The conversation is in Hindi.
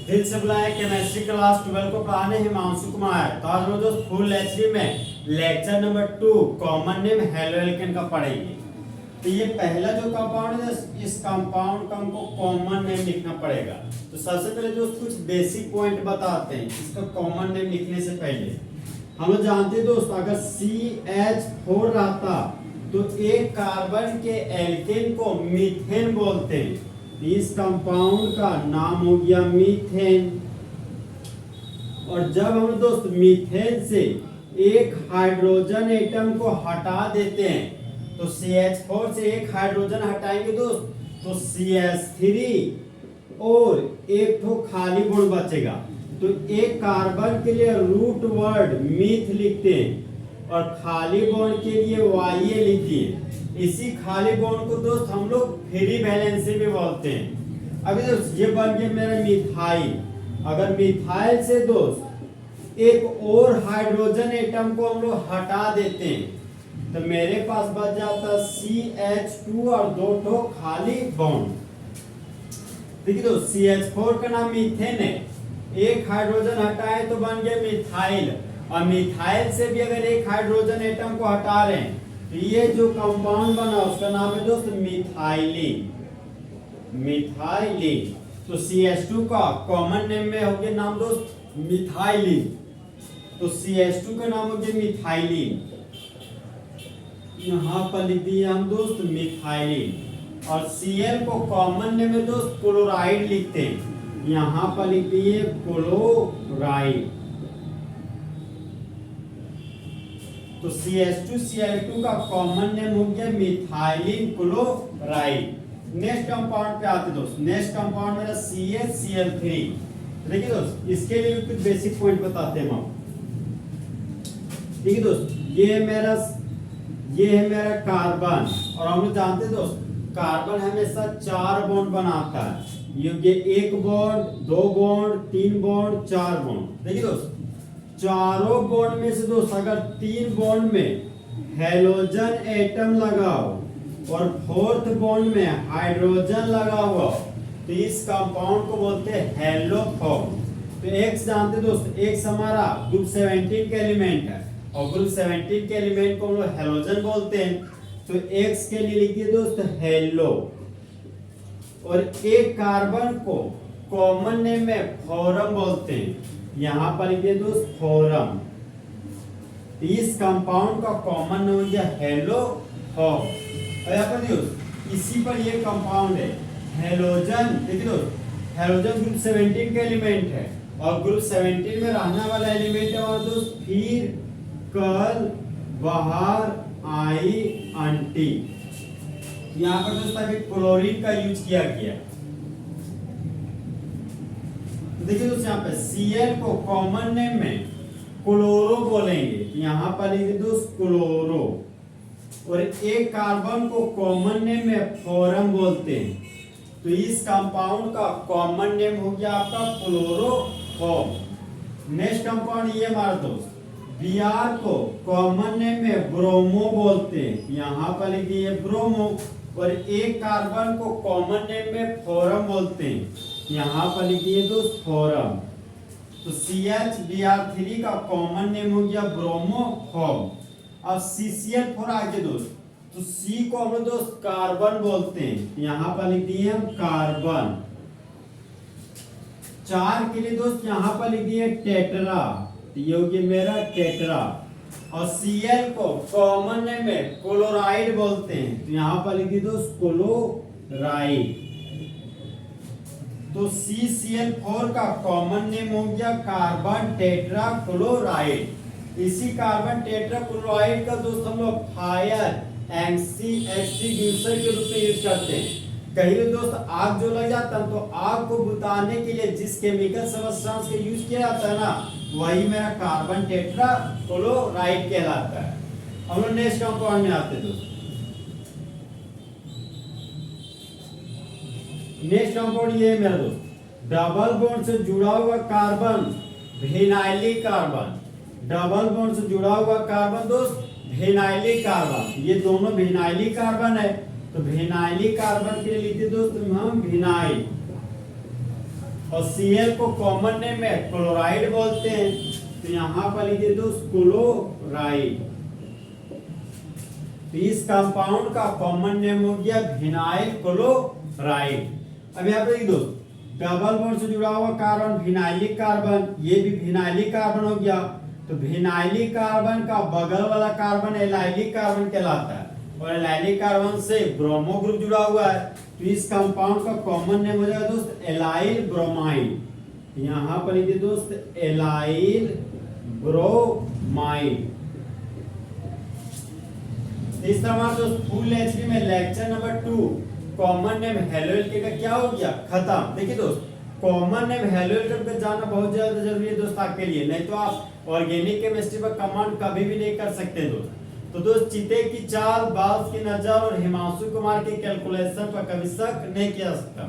दिल से बुलाया केमिस्ट्री क्लास 12 को पढ़ाने हिमांशु कुमार। तो आज हम दोस्त फुल एचडी में lecture number 2 common name haloalkane का पढ़ेंगे। तो ये पहला जो कंपाउंड है, इस कंपाउंड का हमको कॉमन नेम लिखना पड़ेगा। तो सबसे पहले दोस्त कुछ बेसिक पॉइंट बताते हैं इसका कॉमन नेम लिखने से पहले। हम लोग जानते हैं दोस्त, अगर CH4 रहता तो एक कार्बन के एल्केन को मीथेन बोलते हैं। इस कंपाउंड का नाम हो गया मीथेन। और जब हम दोस्त मीथेन से एक हाइड्रोजन एटम को हटा देते हैं तो CH4 से एक हाइड्रोजन हटाएंगे दोस्त तो CH3 और एक तो खाली बॉन्ड बचेगा। तो एक कार्बन के लिए रूट वर्ड मीथ लिखते हैं और खाली बॉन्ड के लिए YA लिखिए। इसी खाली बॉन्ड को दोस्त हम लोग फ्री वैलेंसी भी बोलते हैं। अभी दोस्त ये बन गया मेरा मिथाइल। अगर मिथाइल से दोस्त एक और हाइड्रोजन एटम को हम लोग हटा देते हैं तो मेरे पास बच जाता CH2 और दो ठो खाली बॉन्ड। देखिए दोस्त CH4 का नाम मीथेन है, एक हाइड्रोजन हटाए तो बन गया मिथाइल। और मिथाइल से भी अगर एक हाइड्रोजन एटम को हटा रहे हैं तो ये जो कंपाउंड बना उसका नाम है दोस्त मिथाइलिन। मिथाइलिन। तो CH2 का कॉमन नेम में हो गया नाम दोस्त मिथाइलिन। तो CH2 का नाम हो गया मिथाइलिन। यहाँ पर लिख दिए हम दोस्त मिथाइलिन। और Cl को कॉमन नेम में दोस्त क्लोराइड लिखते हैं। यहाँ पर लिख दिए क्लोराइड। तो CH2 Cl2 का कॉमन नेम हो गया मिथाइलिन क्लोराइड। नेक्स्ट कंपाउंड पे आते दोस्त। नेक्स्ट कंपाउंड मेरा CH_Cl3। देखिए दोस्त इसके लिए कुछ बेसिक पॉइंट बताते हैं हम। देखिए दोस्त ये है मेरा कार्बन। और हम लोग जानते हैं दोस्त कार्बन हमेशा 4 बॉन्ड बनाता है। ये एक बॉन्ड, 2 बॉन्ड, 3 बॉन्ड, 4 बॉन्ड। देखिए दोस्त चारों बॉन्ड में से दोस्त अगर 3 बॉन्ड में हेलोजन एटम लगाओ और 4th बॉन्ड में हाइड्रोजन लगा हुआ तो इस कंपाउंड को बोलते हैं हेलोफॉर्म। तो X जानते दोस्त, X हमारा ग्रुप 17 के एलिमेंट है और ग्रुप 17 के एलिमेंट को हम लोग हेलोजन बोलते हैं। तो X के लिए लिखिए दोस्त हेलो। और एक कार्बन को कॉमन नेम में फोरम बोलते हैं। यहाँ पर लिखिए दोस्त फोरम। इस कंपाउंड का कॉमन नेम हो गया हेलोफॉर्म। और यहाँ पर दोस्त इसी पर ये कंपाउंड है हेलोजन। देखिए दोस्त हेलोजन ग्रुप 17 के एलिमेंट है और ग्रुप 17 में रहने वाला एलिमेंट है। और दोस्त फिर कल बाहर आई अंटी। यहाँ पर दोस्त अभी क्लोरीन का यूज किया गया। देखिए दोस्त यहाँ पे Cl को कॉमन नेम में क्लोरो बोलेंगे। यहाँ पर लिखिए दोस्त क्लोरो। और एक कार्बन को कॉमन नेम में फोरम बोलते हैं। तो इस कंपाउंड का कॉमन नेम हो गया आपका क्लोरोफॉर्म। नेक्स्ट कंपाउंड ये हमारा दोस्त Br को कॉमन नेम में ब्रोमो बोलते हैं। यहाँ पर लिखिए ब्रोमो। और एक कार्बन को कॉमन नेम में फोरम बोलते हैं। यहाँ पर लिखिए दोस्त फोरम। तो CH_Br3 का कॉमन नेम हो गया ब्रोमोफॉर्म। अब CCl4 आगे दोस्त, तो C को हम दोस्त कार्बन बोलते हैं। यहाँ पर लिख दिए हम कार्बन। 4 के लिए दोस्त यहाँ पर लिख दिए टेट्रा। तो ये हो गया मेरा टेट्रा। और Cl को कॉमन नेम में क्लोराइड बोलते हैं। तो यहाँ पर लिख दिए दोस्त क्लोराइड। तो CCl4 का कॉमन नेम हो गया कार्बन टेट्रा क्लोराइड। इसी कार्बन टेट्रा क्लोराइड का दोस्त हम लोग फायर एक्सटिंग्विशर के रूप में यूज करते हैं। कहीं भी दोस्त आग जो लग जाता है तो आग को बुझाने के लिए जिस केमिकल सब्सटेंस का यूज किया जाता है ना, वही मेरा कार्बन टेट्रा क्लोराइड कहलाता है। हम लोग नेक्स्ट कंपाउंड में आते हैं दोस्त। नेक्स्ट कंपाउंड ये है मेरा दोस्त डबल बॉन्ड से जुड़ा हुआ carbon vinylic carbon. Double bond से जुड़ा हुआ कार्बन दोस्त विनाइलिक कार्बन। ये दोनों विनाइलिक कार्बन है। तो विनाइलिक कार्बन के लिए लिखते दोस्त हम विनाइल। और Cl को कॉमन नेम में क्लोराइड बोलते हैं, तो यहाँ पर लिखिए दोस्त क्लोराइड। तो इस कंपाउंड का कॉमन नेम हो गया विनाइल क्लोराइड। अब यहाँ पे दोस्त डबल बॉन्ड से जुड़ा हुआ कार्बन विनाइलिक कार्बन, ये भी विनाइलिक कार्बन हो गया। तो विनाइलिक कार्बन का बगल वाला कार्बन एलाइलिक कार्बन कहलाता है, और एलाइलिक कार्बन से ब्रोमो ग्रुप जुड़ा हुआ है, तो इस कंपाउंड का कॉमन नेम हो जाएगा दोस्त एलाइल ब्रोमाइड। यहाँ पर लिखिए दोस्त एलाइल ब्रोमाइड। इस तरह दोस्त फुल एचडी में lecture number 2 common name haloalkane का क्या हो गया, खत्म। देखिए दोस्त कॉमन नेम हेलोएल्केन का जानना बहुत ज्यादा जरूरी है दोस्त आपके लिए, नहीं तो आप ऑर्गेनिक केमिस्ट्री पर कमांड कभी भी नहीं कर सकते दोस्त। तो दोस्त चीते की चाल, बाल्स की नजर और हिमांशु कुमार के कैलकुलेशन पर कभी शक नहीं किया जा सकता।